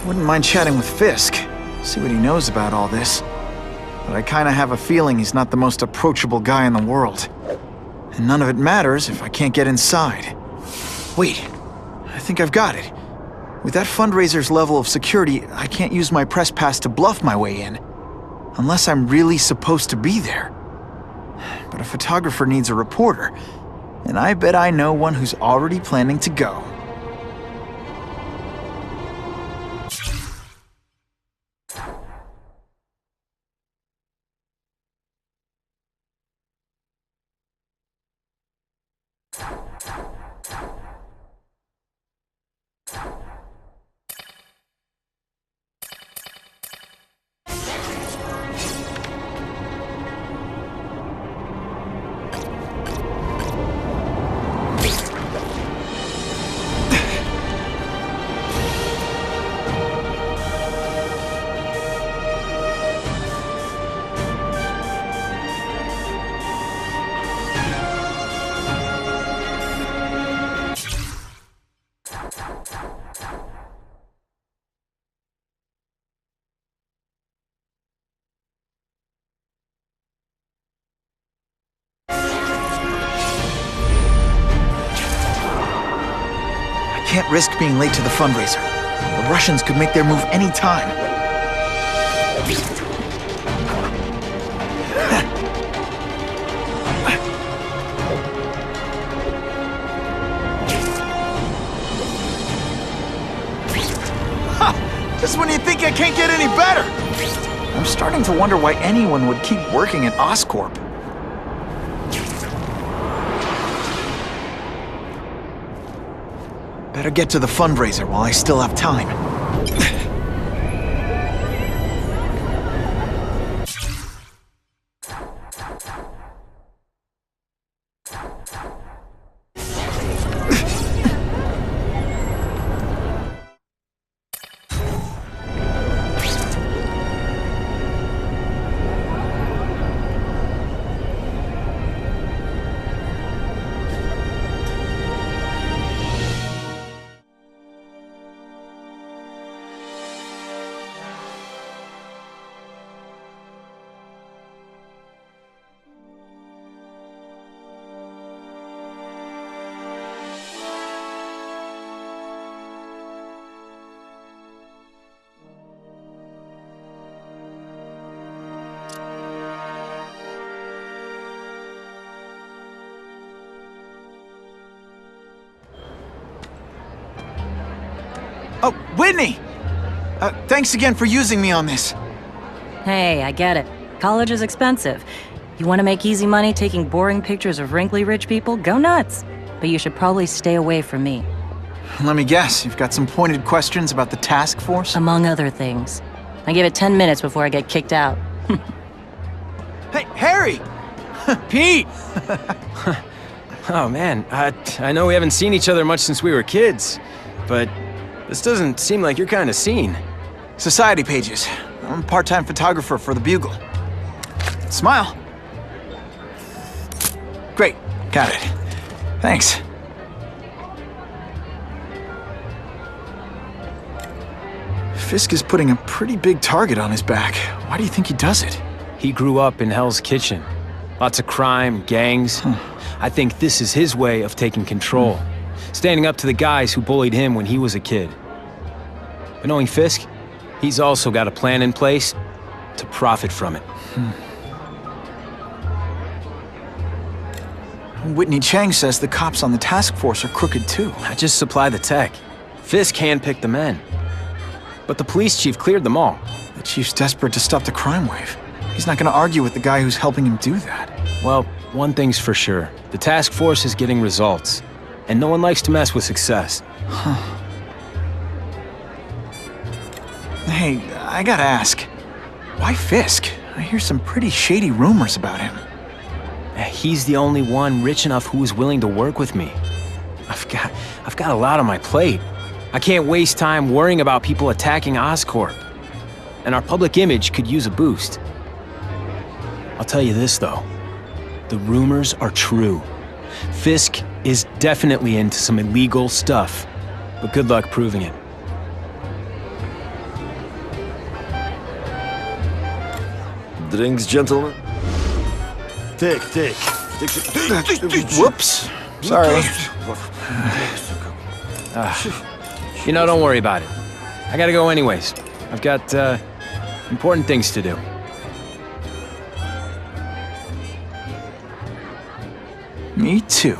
Wouldn't mind chatting with Fisk, see what he knows about all this. But I kinda have a feeling he's not the most approachable guy in the world. And none of it matters if I can't get inside. Wait, I think I've got it. With that fundraiser's level of security, I can't use my press pass to bluff my way in. Unless I'm really supposed to be there. But a photographer needs a reporter, and I bet I know one who's already planning to go. I can't risk being late to the fundraiser. The Russians could make their move any time. Just when you think I can't get any better! I'm starting to wonder why anyone would keep working at Oscorp. Better get to the fundraiser while I still have time. Oh, Whitney! Thanks again for using me on this. Hey, I get it. College is expensive. You want to make easy money taking boring pictures of wrinkly rich people? Go nuts! But you should probably stay away from me. Let me guess, you've got some pointed questions about the task force? Among other things. I give it 10 minutes before I get kicked out. Hey, Harry! Pete! Oh man, I know we haven't seen each other much since we were kids, but this doesn't seem like your kind of scene. Society pages. I'm a part-time photographer for the Bugle. Smile. Great, got it. Thanks. Fisk is putting a pretty big target on his back. Why do you think he does it? He grew up in Hell's Kitchen. Lots of crime, gangs. I think this is his way of taking control. Standing up to the guys who bullied him when he was a kid. But knowing Fisk, he's also got a plan in place to profit from it. Whitney Chang says the cops on the task force are crooked too. I just supply the tech. Fisk handpicked the men. But the police chief cleared them all. The chief's desperate to stop the crime wave. He's not gonna argue with the guy who's helping him do that. Well, one thing's for sure. The task force is getting results. And no one likes to mess with success. Hey, I gotta ask. Why Fisk? I hear some pretty shady rumors about him. He's the only one rich enough who is willing to work with me. I've got a lot on my plate. I can't waste time worrying about people attacking Oscorp. And our public image could use a boost. I'll tell you this, though. The rumors are true. Fisk is definitely into some illegal stuff, but good luck proving it. drinks, gentlemen? Take. Whoops. Sorry. You know, don't worry about it. I gotta go anyways. I've got, important things to do. Me too.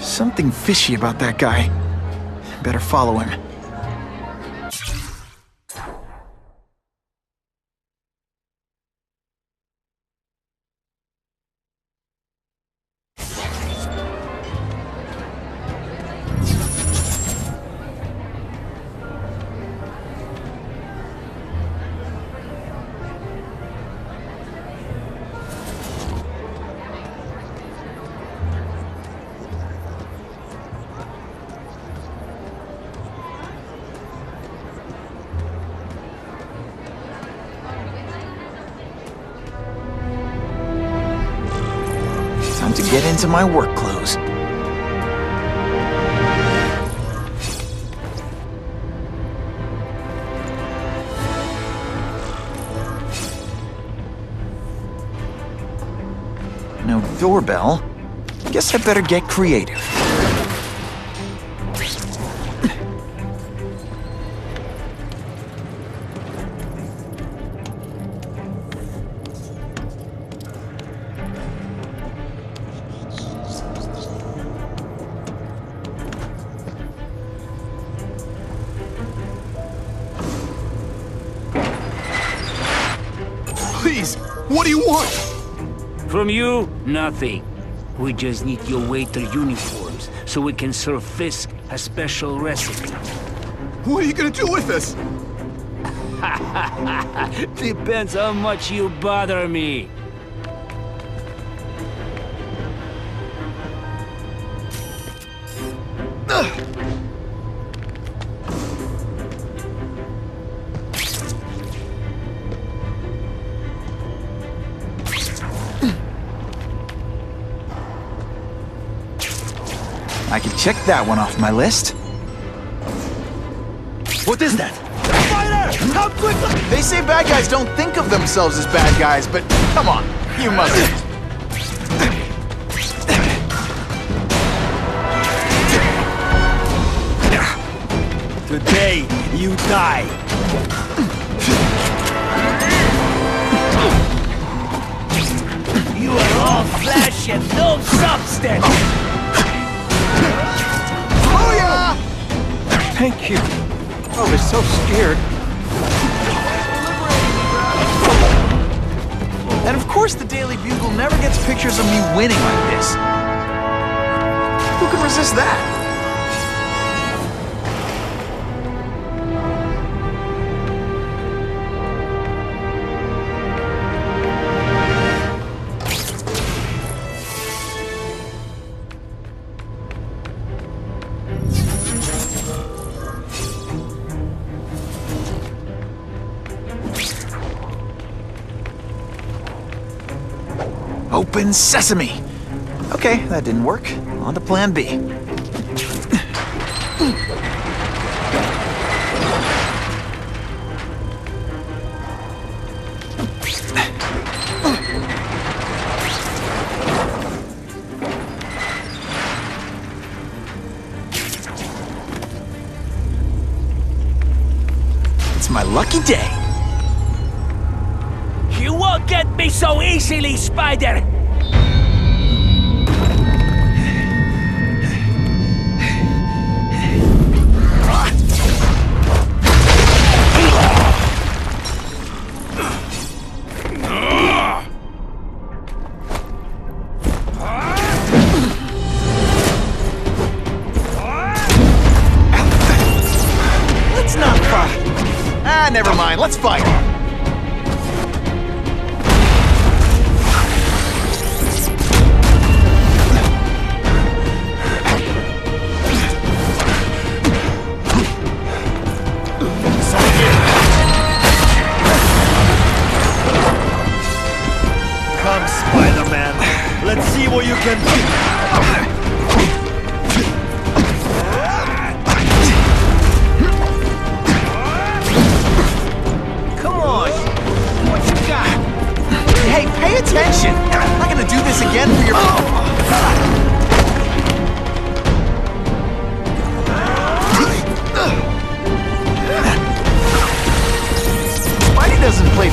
Something fishy about that guy. Better follow him. Time to get into my work clothes. No doorbell. Guess I better get creative. Please, what do you want? From you, nothing. We just need your waiter uniforms so we can serve Fisk a special recipe. What are you gonna do with this? Depends how much you bother me. I can check that one off my list. What is that? Spider! How quickly? They say bad guys don't think of themselves as bad guys, but come on, you mustn't. Today, you die. You are all flesh and no substance. Oh yeah! Thank you. I was so scared. And of course the Daily Bugle never gets pictures of me winning like this. Who can resist that? Open sesame! Okay, that didn't work. On to plan B. It's my lucky day. You won't get me so easily, Spider! Let's not fight. Ah, never mind. Let's fight. Come, Spider-Man. Let's see what you can do.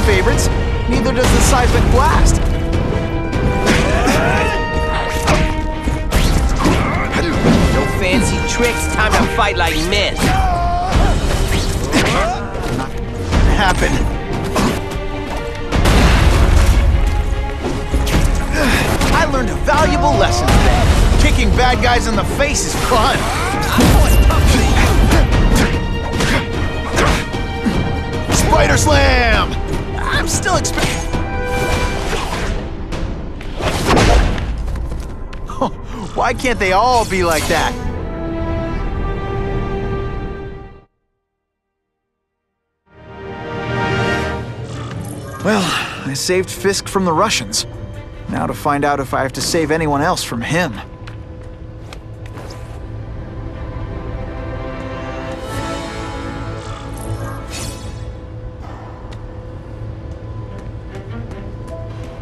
favorites. Neither does the seismic blast. No fancy tricks, time to fight like men. Not happen. I learned a valuable lesson today. Kicking bad guys in the face is fun. Spider Slam! I'm still expecting. Why can't they all be like that? Well, I saved Fisk from the Russians. Now to find out if I have to save anyone else from him.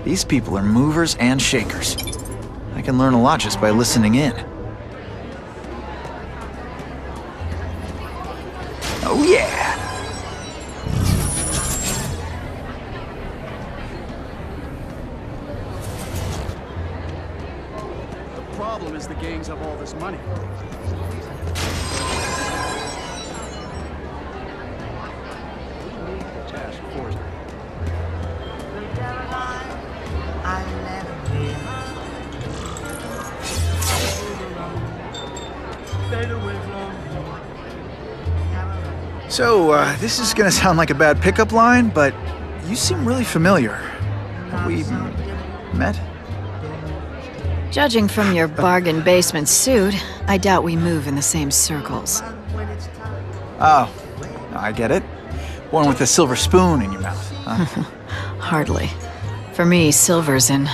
These people are movers and shakers. I can learn a lot just by listening in. Oh yeah! The problem is the gangs have all this money. Task force. So, this is gonna sound like a bad pickup line, but you seem really familiar. Have we met? Judging from your bargain basement suit, I doubt we move in the same circles. Oh, I get it. One with a silver spoon in your mouth. Huh? Hardly. For me, silver's an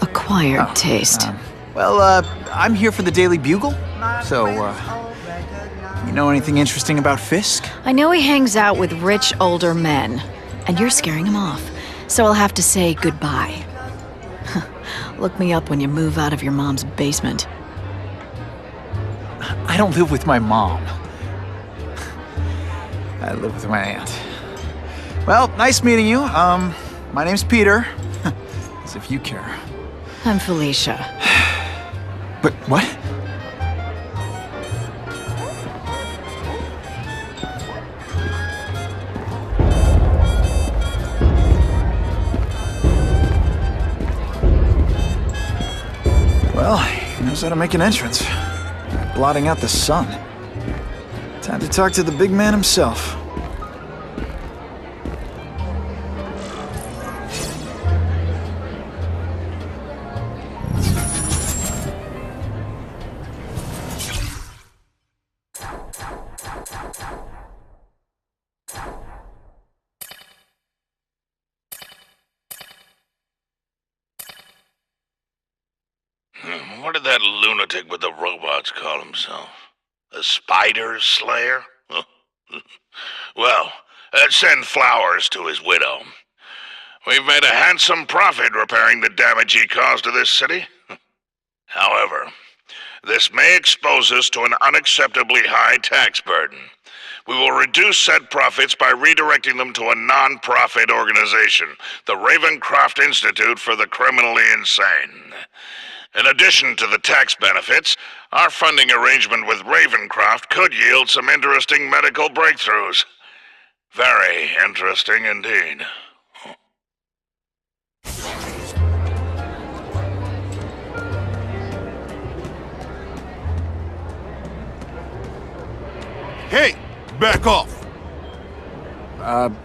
acquired taste. Well, I'm here for the Daily Bugle, so, you know anything interesting about Fisk? I know he hangs out with rich older men, and you're scaring him off, so I'll have to say goodbye. Look me up when you move out of your mom's basement. I don't live with my mom. I live with my aunt. Well, nice meeting you. My name's Peter. As if you care. I'm Felicia. But what? Well, he knows how to make an entrance. Blotting out the sun. Time to talk to the big man himself. What did that lunatic with the robots call himself? A spider slayer? Well, send flowers to his widow. We've made a handsome profit repairing the damage he caused to this city. However, this may expose us to an unacceptably high tax burden. We will reduce said profits by redirecting them to a non-profit organization, the Ravencroft Institute for the Criminally Insane. In addition to the tax benefits, our funding arrangement with Ravencroft could yield some interesting medical breakthroughs. Very interesting indeed. Hey, back off!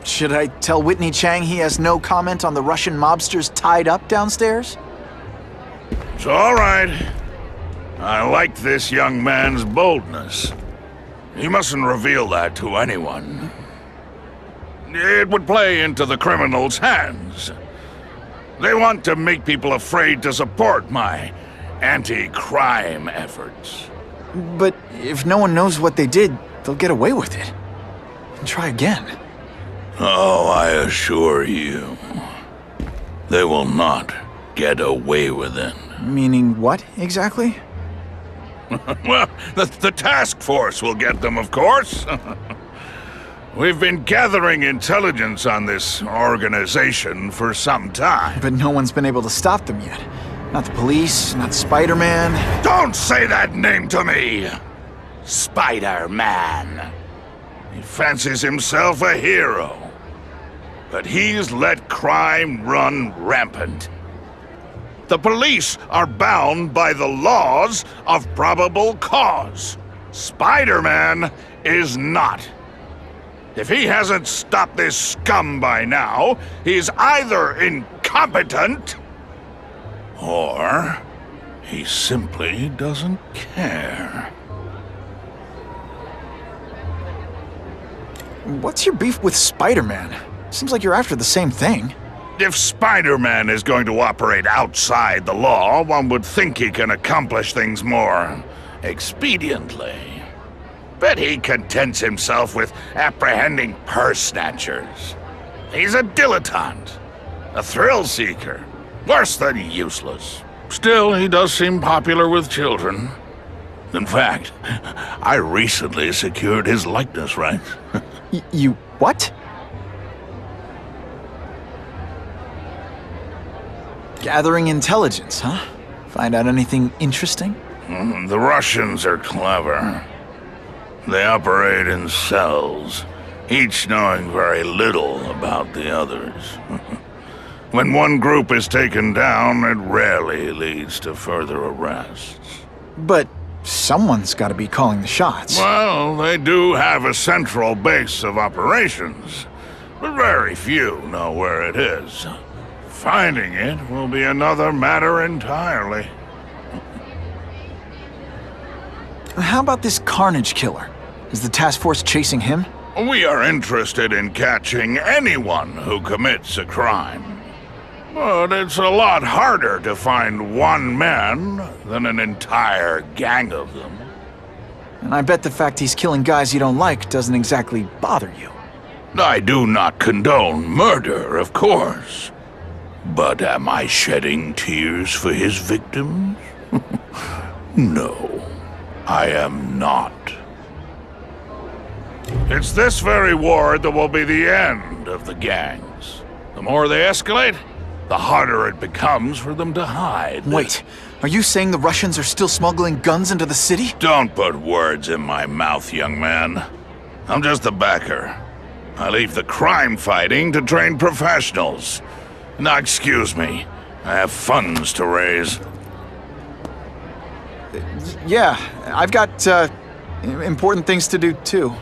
Should I tell Whitney Chang he has no comment on the Russian mobsters tied up downstairs? It's all right. I like this young man's boldness. He mustn't reveal that to anyone. It would play into the criminals' hands. They want to make people afraid to support my anti-crime efforts. But if no one knows what they did, they'll get away with it. And try again. Oh, I assure you, they will not get away with it. Meaning what, exactly? Well, the task force will get them, of course. We've been gathering intelligence on this organization for some time. But no one's been able to stop them yet. Not the police, not Spider-Man. Don't say that name to me! Spider-Man. He fancies himself a hero. But he's let crime run rampant. The police are bound by the laws of probable cause. Spider-Man is not. If he hasn't stopped this scum by now, he's either incompetent, or he simply doesn't care. What's your beef with Spider-Man? Seems like you're after the same thing. If Spider-Man is going to operate outside the law, one would think he can accomplish things more expediently. But he contents himself with apprehending purse snatchers. He's a dilettante, a thrill seeker, worse than useless. Still, he does seem popular with children. In fact, I recently secured his likeness rights. You what? Gathering intelligence, huh? Find out anything interesting? The Russians are clever. They operate in cells, each knowing very little about the others. When one group is taken down, it rarely leads to further arrests. But someone's got to be calling the shots. Well, they do have a central base of operations, but very few know where it is. Finding it will be another matter entirely. How about this Carnage killer? Is the task force chasing him? We are interested in catching anyone who commits a crime. But it's a lot harder to find one man than an entire gang of them. And I bet the fact he's killing guys you don't like doesn't exactly bother you. I do not condone murder, of course. But am I shedding tears for his victims? No, I am not. It's this very war that will be the end of the gangs. The more they escalate, the harder it becomes for them to hide. Wait, are you saying the Russians are still smuggling guns into the city? Don't put words in my mouth, young man. I'm just a backer. I leave the crime fighting to trained professionals. Now, excuse me. I have funds to raise. Yeah, I've got, important things to do, too.